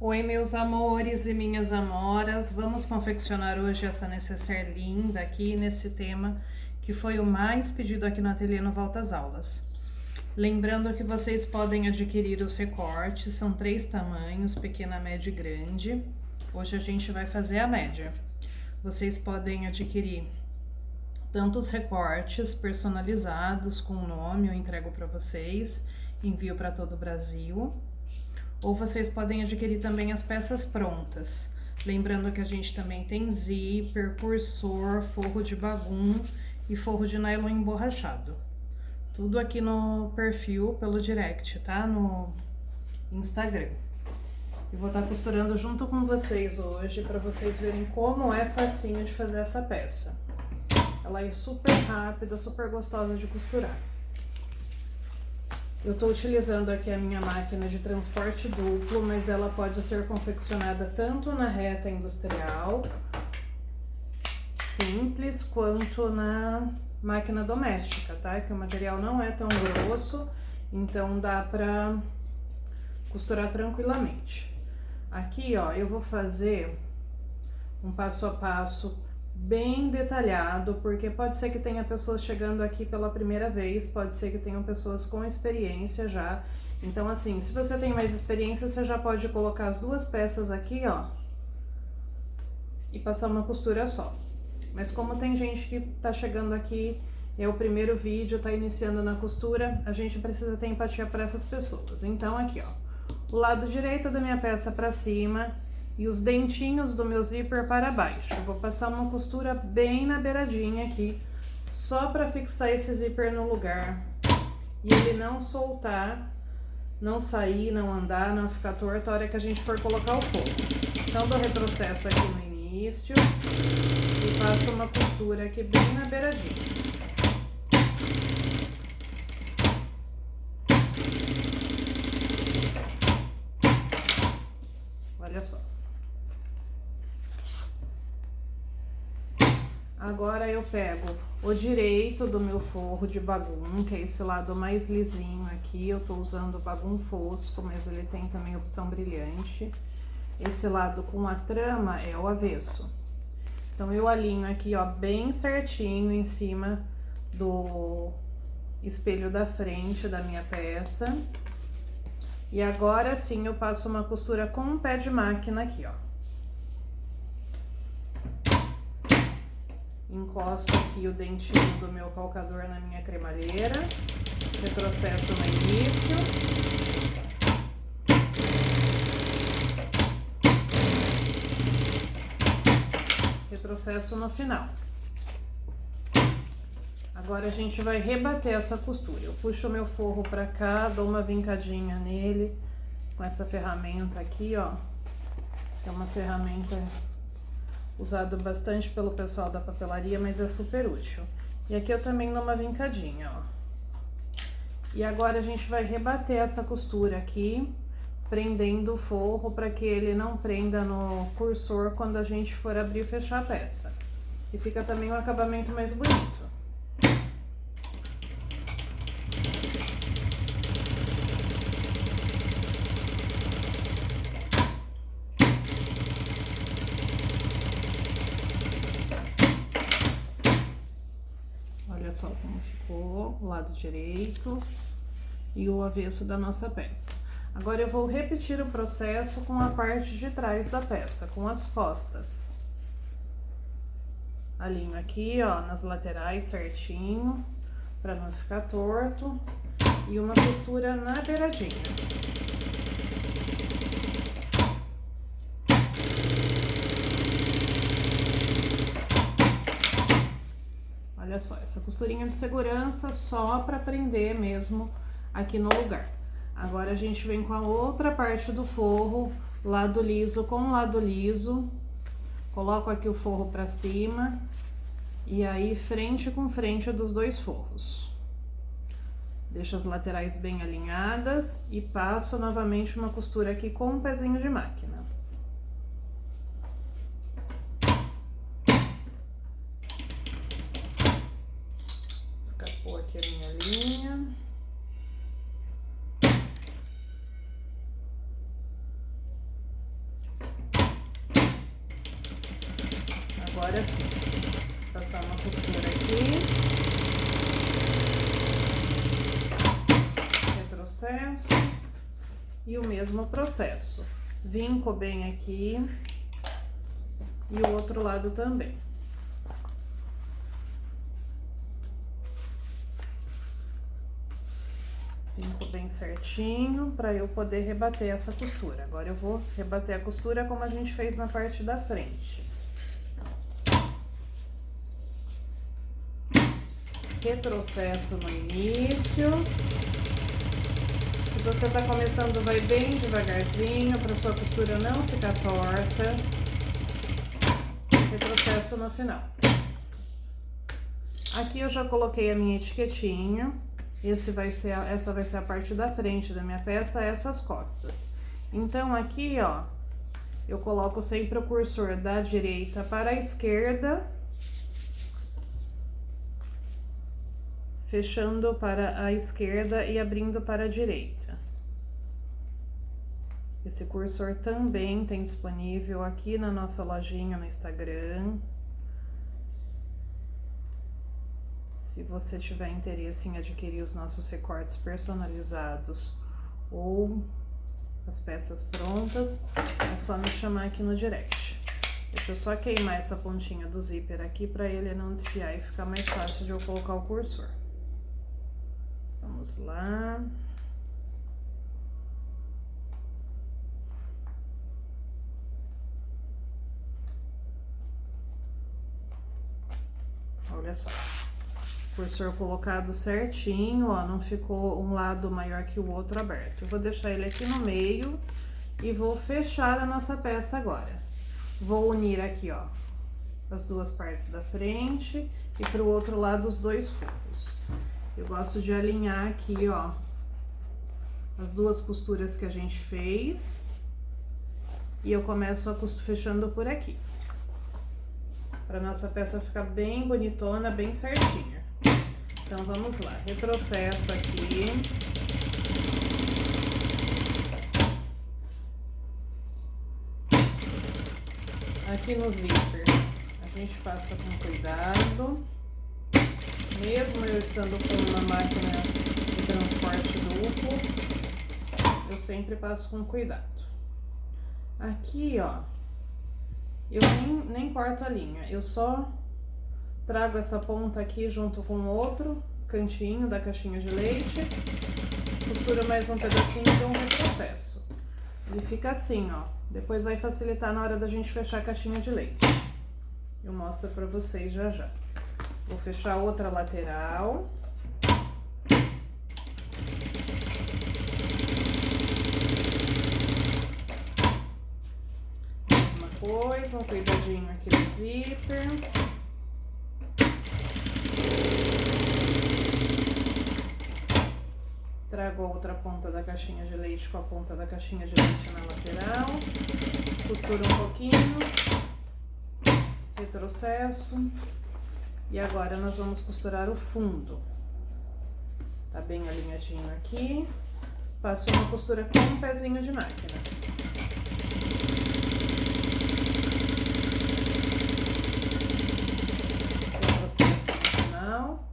Oi, meus amores e minhas amoras, vamos confeccionar hoje essa necessaire linda aqui nesse tema que foi o mais pedido aqui no ateliê no Volta às Aulas. Lembrando que vocês podem adquirir os recortes, são 3 tamanhos, pequena, média e grande. Hoje a gente vai fazer a média. Vocês podem adquirir tanto os recortes personalizados com o nome, eu entrego para vocês, envio para todo o Brasil. Ou vocês podem adquirir também as peças prontas. Lembrando que a gente também tem zíper, cursor, forro de bagum e forro de nylon emborrachado. Tudo aqui no perfil pelo direct, tá? No Instagram. Eu vou estar costurando junto com vocês hoje para vocês verem como é facinho de fazer essa peça. Ela é super rápida, super gostosa de costurar. Eu estou utilizando aqui a minha máquina de transporte duplo, mas ela pode ser confeccionada tanto na reta industrial, simples, quanto na máquina doméstica, tá? Que o material não é tão grosso, então dá pra costurar tranquilamente. Aqui, ó, eu vou fazer um passo a passo bem detalhado, porque pode ser que tenha pessoas chegando aqui pela primeira vez, pode ser que tenham pessoas com experiência já. Então, assim, se você tem mais experiência, você já pode colocar as 2 peças aqui, ó, e passar uma costura só. Mas como tem gente que tá chegando aqui, é o primeiro vídeo, tá iniciando na costura, a gente precisa ter empatia para essas pessoas. Então, aqui, ó, o lado direito da minha peça para cima e os dentinhos do meu zíper para baixo. Eu vou passar uma costura bem na beiradinha aqui, só para fixar esse zíper no lugar e ele não soltar, não sair, não andar, não ficar torto a hora que a gente for colocar o forro. Então, dou retrocesso aqui no início e faço uma costura aqui bem na beiradinha. Olha só. Agora eu pego o direito do meu forro de bagum, que é esse lado mais lisinho aqui. Eu tô usando o bagum fosco, mas ele tem também opção brilhante. Esse lado com a trama é o avesso. Então, eu alinho aqui, ó, bem certinho em cima do espelho da frente da minha peça. E agora sim eu passo uma costura com um pé de máquina aqui, ó. Encosto aqui o dentinho do meu calcador na minha cremalheira, retrocesso no início. Retrocesso no final. Agora a gente vai rebater essa costura. Eu puxo o meu forro pra cá, dou uma vincadinha nele com essa ferramenta aqui, ó. É uma ferramenta usada bastante pelo pessoal da papelaria, mas é super útil. E aqui eu também dou uma vincadinha, ó. E agora a gente vai rebater essa costura aqui, prendendo o forro para que ele não prenda no cursor quando a gente for abrir e fechar a peça. E fica também um acabamento mais bonito. Olha só como ficou o lado direito e o avesso da nossa peça. Agora eu vou repetir o processo com a parte de trás da peça, com as costas. Alinho aqui, ó, nas laterais certinho, para não ficar torto, e uma costura na beiradinha. Olha só, essa costurinha de segurança só para prender mesmo aqui no lugar. Agora a gente vem com a outra parte do forro, lado liso com lado liso. Coloco aqui o forro para cima e aí frente com frente dos 2 forros. Deixo as laterais bem alinhadas e passo novamente uma costura aqui com um pezinho de máquina. Escapou aqui a minha linha. Agora sim, passar uma costura aqui, retrocesso e o mesmo processo. Vinco bem aqui e o outro lado também. Vinco bem certinho para eu poder rebater essa costura. Agora eu vou rebater a costura como a gente fez na parte da frente. Retrocesso no início. Se você tá começando, vai bem devagarzinho para sua costura não ficar torta. Retrocesso no final. Aqui eu já coloquei a minha etiquetinha. Essa vai ser a parte da frente da minha peça, essas costas. Então aqui, ó, eu coloco sempre o cursor da direita para a esquerda, fechando para a esquerda e abrindo para a direita. Esse cursor também tem disponível aqui na nossa lojinha no Instagram. Se você tiver interesse em adquirir os nossos recortes personalizados ou as peças prontas, é só me chamar aqui no direct. Deixa eu só queimar essa pontinha do zíper aqui para ele não desfiar e ficar mais fácil de eu colocar o cursor. Vamos lá. Olha só. Cursor colocado certinho, ó, não ficou um lado maior que o outro aberto. Eu vou deixar ele aqui no meio e vou fechar a nossa peça agora. Vou unir aqui, ó, as duas partes da frente e pro outro lado os dois furros. Eu gosto de alinhar aqui, ó, as duas costuras que a gente fez e eu começo fechando por aqui. Pra nossa peça ficar bem bonitona, bem certinha. Então, vamos lá, retrocesso aqui. Aqui no zíper, a gente passa com cuidado. Mesmo eu estando com uma máquina de transporte duplo, eu sempre passo com cuidado. Aqui, ó, eu nem corto a linha, eu só trago essa ponta aqui junto com o outro cantinho da caixinha de leite, costuro mais um pedacinho e dou um retrocesso. Ele fica assim, ó, depois vai facilitar na hora da gente fechar a caixinha de leite. Eu mostro pra vocês já já. Vou fechar outra lateral. Mesma coisa, um cuidadinho aqui no zíper. Trago a outra ponta da caixinha de leite com a ponta da caixinha de leite na lateral. Costuro um pouquinho. Retrocesso. E agora nós vamos costurar o fundo. Tá bem alinhadinho aqui. Passo uma costura com um pezinho de máquina. Retrocesso no final.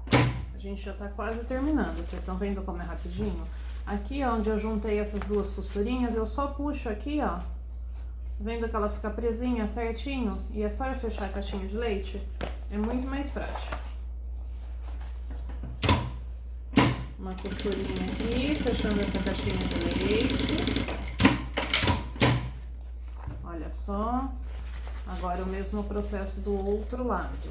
A gente já tá quase terminando, vocês estão vendo como é rapidinho? Aqui, ó, onde eu juntei essas duas costurinhas, eu só puxo aqui, ó. Vendo que ela fica presinha certinho? E é só eu fechar a caixinha de leite? É muito mais prático. Uma costurinha aqui, fechando essa caixinha de leite. Olha só. Agora o mesmo processo do outro lado.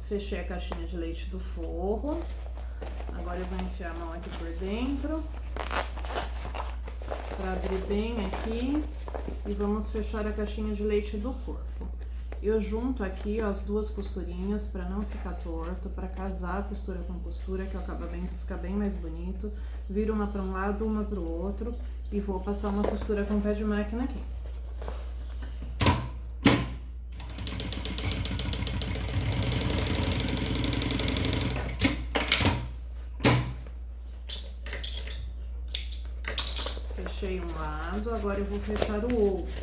Fechei a caixinha de leite do forro. Agora eu vou enfiar a mão aqui por dentro para abrir bem aqui e vamos fechar a caixinha de leite do corpo. Eu junto aqui, ó, as duas costurinhas para não ficar torto, para casar costura com costura, que o acabamento fica bem mais bonito. Viro uma para um lado, uma para o outro e vou passar uma costura com pé de máquina aqui. fechei um lado, agora eu vou fechar o outro.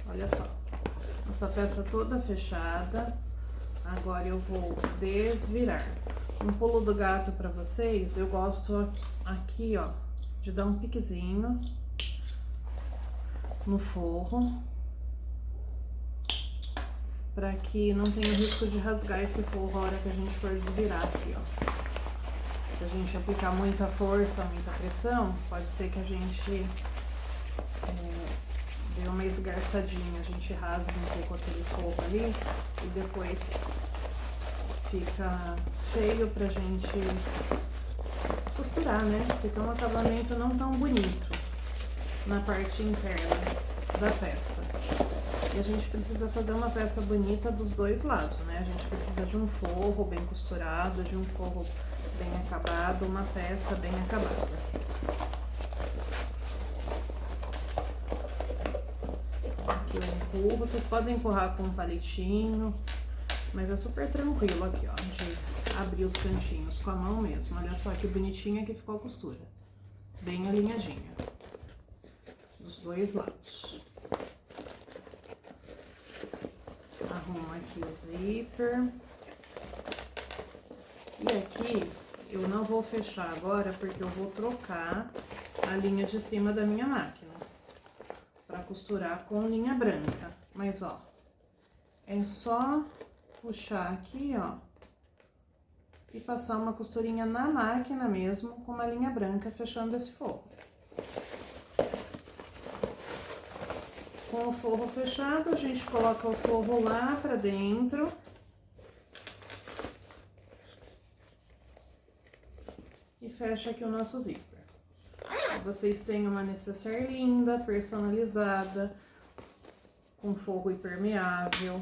Olha só, essa peça toda fechada. Agora eu vou desvirar. Um pulo do gato pra vocês, eu gosto aqui, ó, de dar um piquezinho no forro, para que não tenha risco de rasgar esse forro a hora que a gente for desvirar aqui, ó. Se a gente aplicar muita força, muita pressão, pode ser que a gente dê uma esgarçadinha, a gente rasgue um pouco aquele forro ali e depois fica feio pra gente costurar, né? Fica um acabamento não tão bonito na parte interna da peça. E a gente precisa fazer uma peça bonita dos dois lados, né? A gente precisa de um forro bem costurado, de um forro bem acabado, uma peça bem acabada. Aqui eu empurro, vocês podem empurrar com um palitinho, mas é super tranquilo aqui, ó, de abrir os cantinhos com a mão mesmo. Olha só que bonitinha que ficou a costura. Bem alinhadinha. Dos dois lados. Arrumo aqui o zíper. E aqui eu não vou fechar agora porque eu vou trocar a linha de cima da minha máquina para costurar com linha branca. Mas ó, é só puxar aqui, ó, e passar uma costurinha na máquina mesmo com uma linha branca fechando esse forro. Com o forro fechado, a gente coloca o forro lá pra dentro. E fecha aqui o nosso zíper. Vocês têm uma necessaire linda, personalizada, com forro impermeável,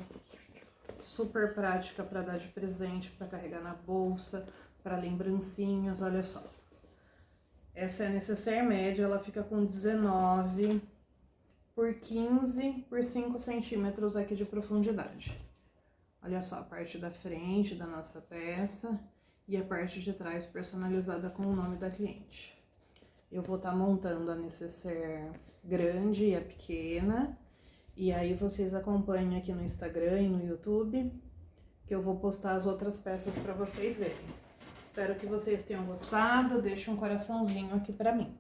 super prática para dar de presente, para carregar na bolsa, para lembrancinhas, olha só. Essa é a necessaire média, ela fica com 19 por 15 por 5 centímetros aqui de profundidade. Olha só a parte da frente da nossa peça e a parte de trás personalizada com o nome da cliente. Eu vou estar montando a necessaire grande e a pequena, e aí vocês acompanhem aqui no Instagram e no YouTube, que eu vou postar as outras peças para vocês verem. Espero que vocês tenham gostado, deixe um coraçãozinho aqui para mim.